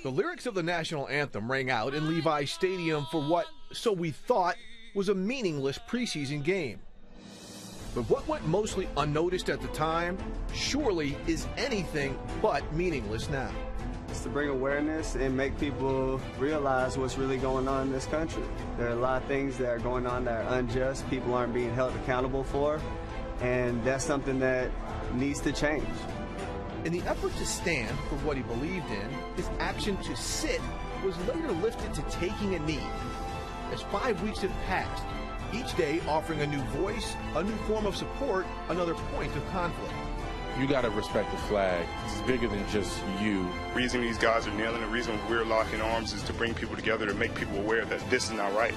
The lyrics of the national anthem rang out in Levi Stadium for what, so we thought, was a meaningless preseason game. But what went mostly unnoticed at the time surely is anything but meaningless now. It's to bring awareness and make people realize what's really going on in this country. There are a lot of things that are going on that are unjust, people aren't being held accountable for, and that's something that needs to change. In the effort to stand for what he believed in, his action to sit was later lifted to taking a knee. As 5 weeks have passed, each day offering a new voice, a new form of support, another point of conflict. You got to respect the flag. It's bigger than just you. The reason these guys are kneeling, the reason we're locking arms is to bring people together, to make people aware that this is not right.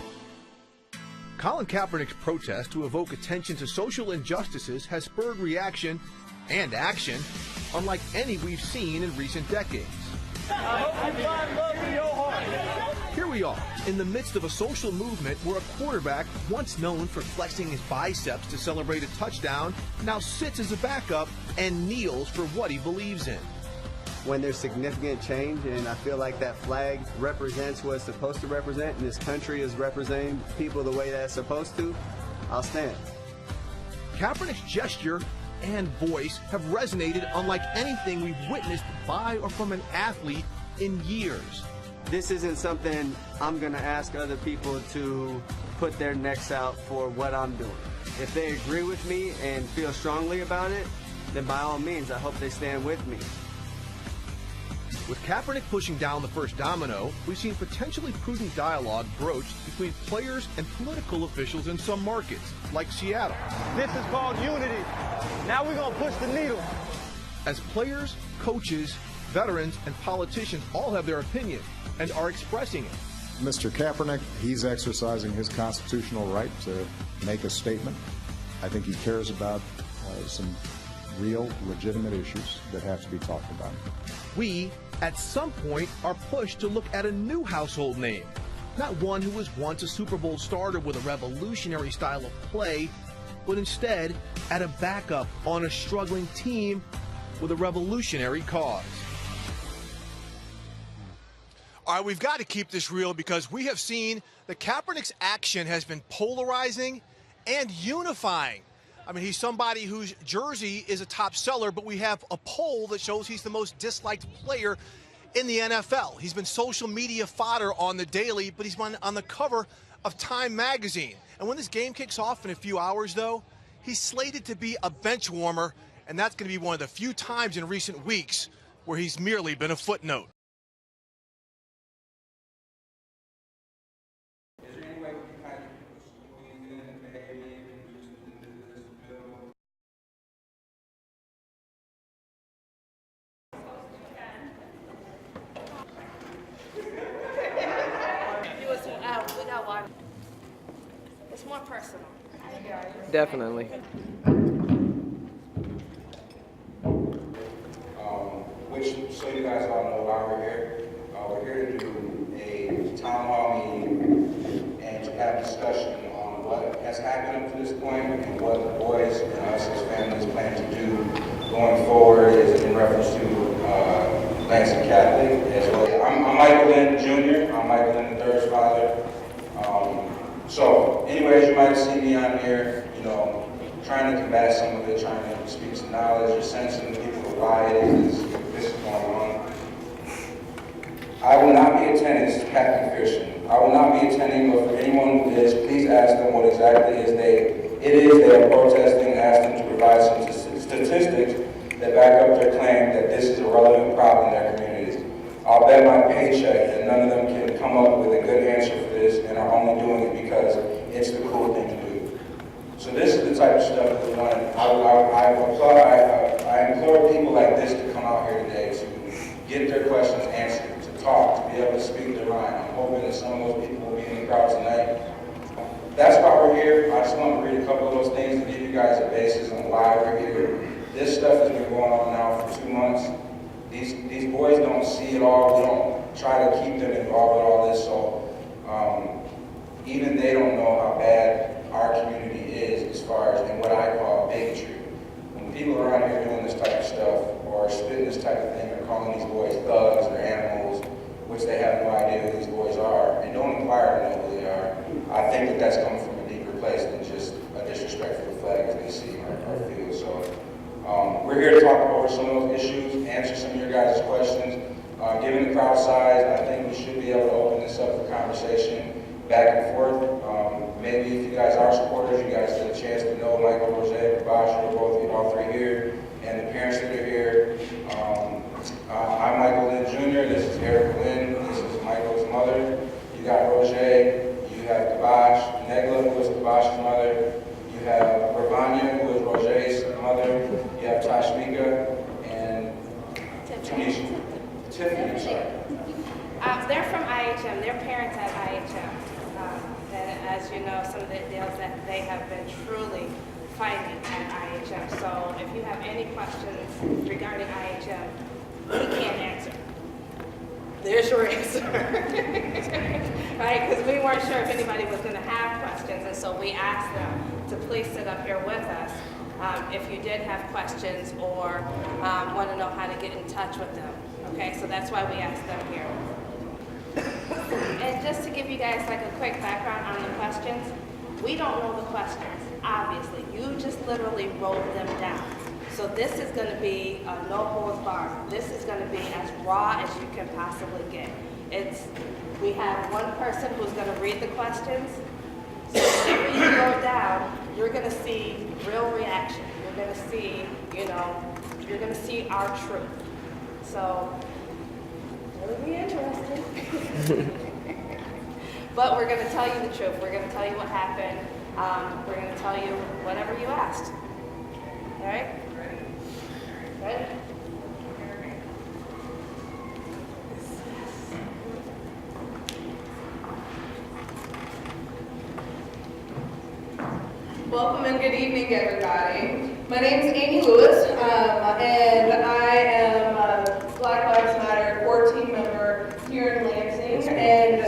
Colin Kaepernick's protest to evoke attention to social injustices has spurred reaction and action unlike any we've seen in recent decades. Here we are, in the midst of a social movement where a quarterback, once known for flexing his biceps to celebrate a touchdown, now sits as a backup and kneels for what he believes in. When there's significant change, and I feel like that flag represents what it's supposed to represent, and this country is representing people the way that it's supposed to, I'll stand. Kaepernick's gesture and voice have resonated unlike anything we've witnessed by or from an athlete in years. This isn't something I'm going to ask other people to put their necks out for what I'm doing. If they agree with me and feel strongly about it, then by all means, I hope they stand with me. With Kaepernick pushing down the first domino, we've seen potentially prudent dialogue broached between players and political officials in some markets, like Seattle. This is called unity. Now we're going to push the needle. As players, coaches, veterans, and politicians all have their opinion and are expressing it. Mr. Kaepernick, he's exercising his constitutional right to make a statement. I think he cares about some real, legitimate issues that have to be talked about. We, at some point, are pushed to look at a new household name. Not one who was once a Super Bowl starter with a revolutionary style of play, but instead at a backup on a struggling team with a revolutionary cause. All right, we've got to keep this real because we have seen that Kaepernick's action has been polarizing and unifying. I mean, he's somebody whose jersey is a top seller, but we have a poll that shows he's the most disliked player in the NFL. He's been social media fodder on the daily, but he's been on the cover of Time magazine. And when this game kicks off in a few hours, though, he's slated to be a bench warmer, and that's going to be one of the few times in recent weeks where he's merely been a footnote. It's more personal. Definitely. Which, so you guys all know why we're here. We're here to do a town hall meeting and to have discussion on what has happened up to this point and what the boys and us as families plan to do going forward is in reference to Lansing Catholic as well. I'm Michael Lynn Jr. I'm Michael Lynn III's father. So, anyways, you might see me on here, you know, trying to combat some of it, trying to speak some knowledge or sensing people of why it is this is going on. I will not be attending, this is Captain Christian. I will not be attending, but for anyone who is, please ask them what exactly it is they are protesting, and ask them to provide some statistics that back up their claim that this is a relevant problem in their communities. I'll bet my paycheck that none of them can come up with a good answer for this and are only doing it because it's the cool thing to do. So this is the type of stuff that we want. I implore people like this to come out here today to get their questions answered, to talk, to be able to speak their mind. I'm hoping that some of those people will be in the crowd tonight. That's why we're here. I just want to read a couple of those things to give you guys a basis on why we're here. This stuff has been going on now for 2 months. These boys don't see it all. We don't try to keep them involved with all this. So even they don't know how bad our community is as far as in what I call bigotry. When people around here doing this type of stuff or spitting this type of thing or calling these boys thugs or animals I think that that's coming from a deeper place than just a disrespect for the flag as they see our field. So we're here to talk over some of those issues, answer some of your guys' questions. Given the crowd size, I think we should be able to open this up for conversation back and forth. Maybe if you guys are supporters, you guys get a chance to know Michael, Jose, Babash, all three here, and the parents that are here. I'm Michael Lynn Jr., this is Eric Lynn, this is Michael's mother. You got Roger, you have Kabash, Negla, who is Kabash's mother. You have Ravanya, who is Roger's mother. You have Tashmika and Tanisha. Tiffany, sorry. They're from IHM. They're parents at IHM. And as you know, some of the deals that they have been truly fighting at IHM. So if you have any questions regarding IHM, we can't answer. There's your answer. Right? Because we weren't sure if anybody was going to have questions, and so we asked them to please sit up here with us if you did have questions or want to know how to get in touch with them. Okay, so that's why we asked them here. And just to give you guys like a quick background on the questions, we don't know the questions, obviously. You just literally wrote them down. So this is going to be a no holds barred. This is going to be as raw as you can possibly get. We have one person who's going to read the questions. So whenever you go down, you're going to see real reaction. You're going to see, you're going to see our truth. So it'll be interesting. But we're going to tell you the truth. We're going to tell you what happened. We're going to tell you whatever you asked. All right? Ready? Welcome and good evening, everybody. My name is Amy Lewis, and I am a Black Lives Matter core team member here in Lansing. And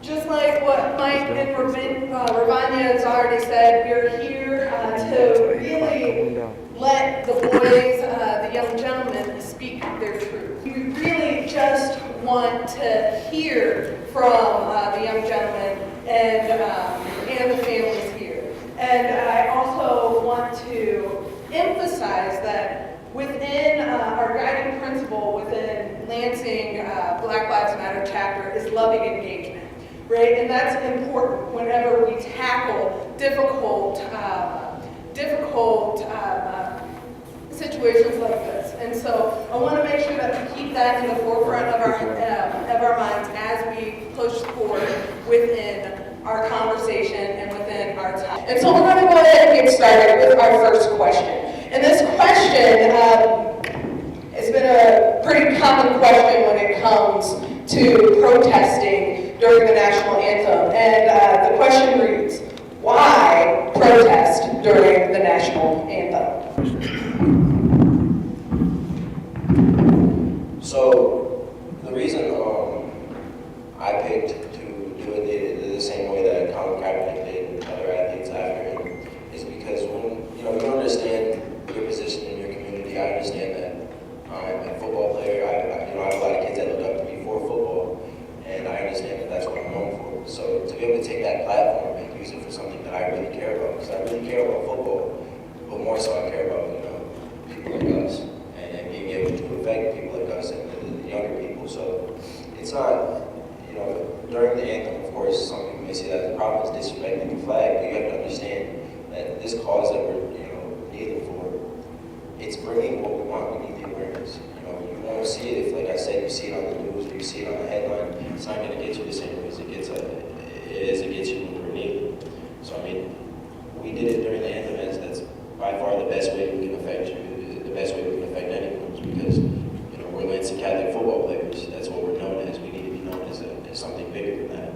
just like what Mike and Ravanya has already said, we're here to really let the boys, the young gentlemen, speak their truth. We really just want to hear from the young gentlemen and the families here. And I also want to emphasize that within our guiding principle within Lansing Black Lives Matter chapter is loving engagement, right? And that's important whenever we tackle difficult situations like this. And so I want to make sure that we keep that in the forefront of our minds as we push forward within our conversation and within our time. And so we're going to go ahead and get started with our first question. And this question has been a pretty common question when it comes to protesting during the national anthem. And the question reads, why protest during the national anthem? So the reason I picked to do it the same way that Colin Kaepernick did and other athletes after him is because when you understand your position in your community, I understand that I'm a football player. I have a lot of kids that look up to me for football, and I understand that that's what I'm known for. So to be able to take that platform and use it for something that I really care about, because I really care about football, but more so I care about people like us and being able to affect people like us and the younger people. So it's not, during the anthem, of course, some people may see that as a problem, is disrespecting the flag, but you have to understand that this cause that we're, kneeling for, it's bringing what we want. We need the awareness. You won't see it if, like I said, you see it on the news or you see it on the headline. It's not going to get you the same as it gets you when we're kneeling. So, we did it during the anthem, as that's by far the best way we can affect you, the best way we can affect anyone, because, we're Lansing Catholic football players. That's what we're known as. We need to be known as something bigger than that.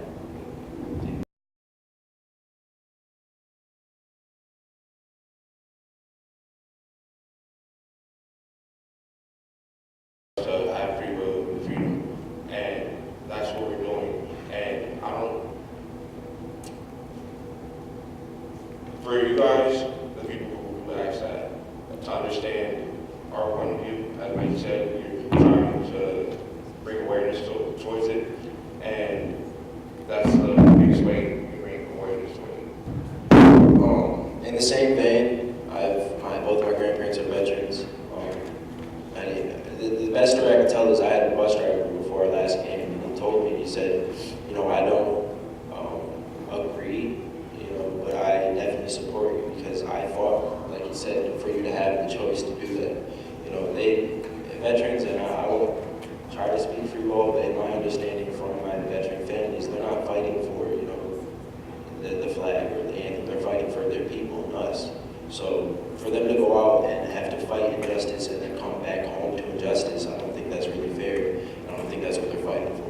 So I have free will and freedom, and that's what we're doing. And for you guys, the people who ask that, to understand our point of view, as Mike said, we're trying to bring awareness towards it, and that's the biggest way we bring the same vein, both my grandparents are veterans. The best story I can tell is I had a bus driver before our last game, and he told me, he said, you know, I don't agree, you know, but I definitely support you because I fought, like he said, for you to have the choice to do that. You know, veterans, and I will try to speak for you all, but in my understanding from my veteran families, they're not fighting for, you know, the flag or the anthem. They're fighting for their people and us. So for them to go out and have to fight injustice and then come back home to injustice, I don't think that's really fair. I don't think that's what they're fighting for.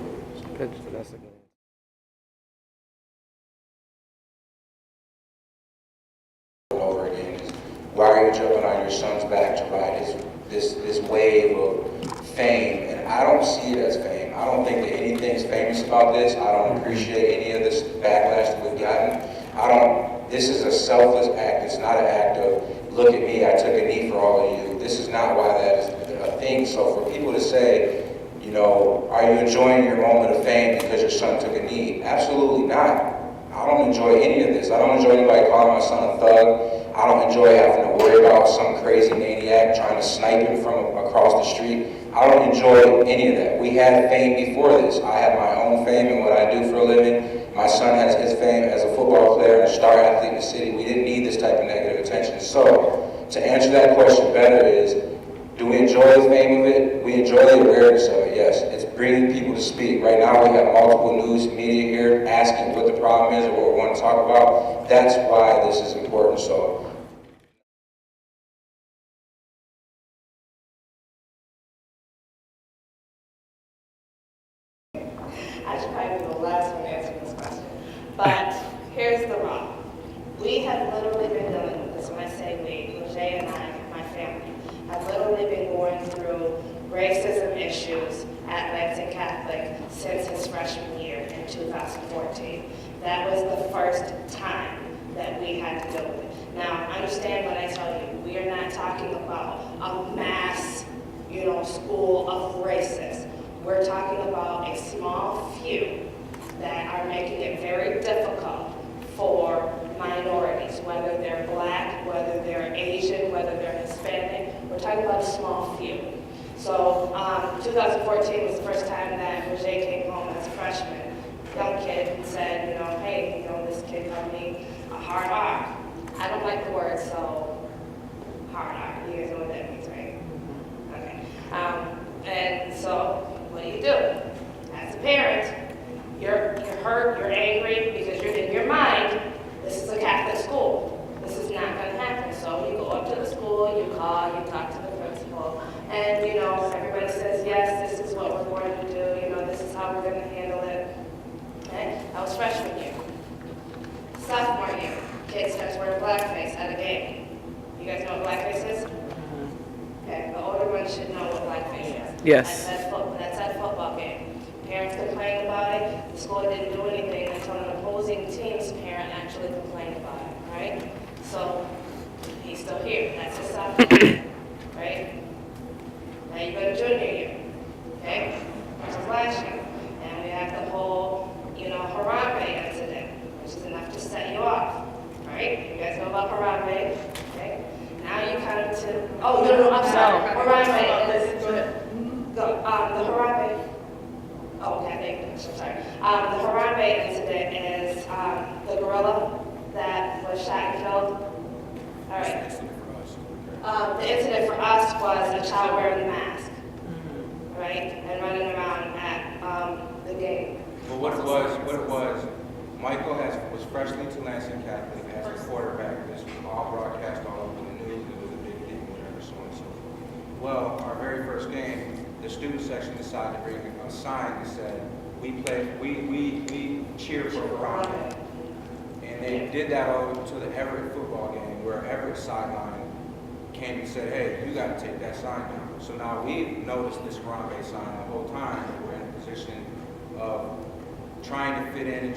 That's a good. Over again is, why are you jumping on your son's back to ride this wave of fame? And I don't see it as fame. I don't think that anything's famous about this. I don't appreciate any of this backlash that we've gotten. This is a selfless act. It's not an act of, look at me, I took a knee for all of you. This is not why that is a thing. So for people to say, you know, are you enjoying your moment of fame because your son took a knee? Absolutely not. I don't enjoy any of this. I don't enjoy anybody calling my son a thug. I don't enjoy having to worry about some crazy maniac trying to snipe him from across the street. I don't enjoy any of that. We had fame before this. I have my own fame in what I do for a living. My son has his fame as a football player and a star athlete in the city. We didn't need this type of negative attention. So, to answer that question better is, do we enjoy the fame of it? We enjoy the awareness of it, yes. It's bringing people to speak. Right now we have multiple news media here asking what the problem is or what we want to talk about. That's why this is important. So, I should probably be the last one answering this question. But here's the rub. We have literally been dealing with this. When I say we, Roger and I, my family, have literally been going through racism issues at Lansing Catholic since his freshman year in 2014. That was the first time that we had to deal with it. Now, understand what I tell you. We are not talking about a mass, school of racists. We're talking about a small few that are making it very difficult for minorities, whether they're black, whether they're Asian, whether they're Hispanic. We're talking about a small few. So 2014 was the first time that Roger came home as a freshman, young kid, and said, hey, this kid called me a hard R. I don't like the word, so hard R. You guys know what that means, right? Okay. And so, what do? As a parent, you're hurt, you're angry, because you're in your mind, this is a Catholic school. This is not going to happen. So you go up to the school, you call, you talk to the principal, and everybody says, yes, this is what we're going to do, this is how we're going to handle it. Okay? That was freshman year. Sophomore year, kid starts wearing blackface at a game. You guys know what blackface is? Okay, the older ones should know what blackface is. Yes. That's at a football game. Parents complained about it. The school didn't do anything until an opposing team's parent actually complained about it, right? So he's still here. That's his sophomore year, right? Now you go to junior year, okay? Which is last year. And we have the whole, Harambe incident, which is enough to set you off, right? You guys know about Harambe, okay? Now you come to, I'm sorry. Harambe is, the Harambe, I'm sorry. The Harambe incident is the gorilla that was shot and killed. All right. The incident for us was a child wearing a mask, right, and running around at the game. Well, what it was, Michael was freshly to Lansing Catholic as a quarterback. This was all broadcast all over the news. It was a big deal, whatever, so on and so forth. Well, our very first game, the student section decided to bring a sign that said, we cheer for Harambe. And they did that all to the Everett football game, where Everett sideline came and said, hey, you got to take that sign down. So now we've noticed this Harambe sign the whole time. We're in a position of trying to fit in and